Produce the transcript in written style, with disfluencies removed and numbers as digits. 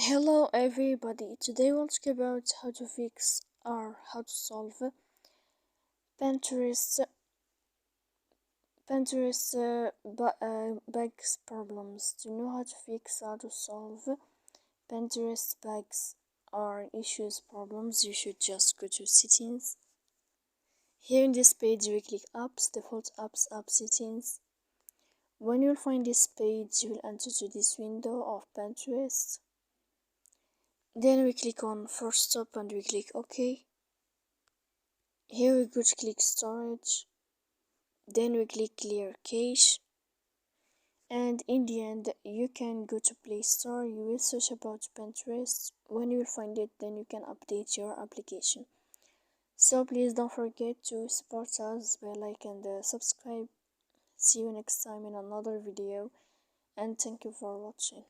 Hello everybody, today we'll talk about how to fix or how to solve Pinterest bugs problems. To know how to fix how to solve Pinterest bugs or issues problems, you should just go to settings. Here in this page we click apps, default apps, app settings. When you'll find this page, you will enter to this window of Pinterest. Then we click on first stop and we click OK. Here we go to click storage. Then we click clear cache. And in the end, you can go to Play Store. You will search about Pinterest. When you will find it, then you can update your application. So please don't forget to support us by like and subscribe. See you next time in another video. And thank you for watching.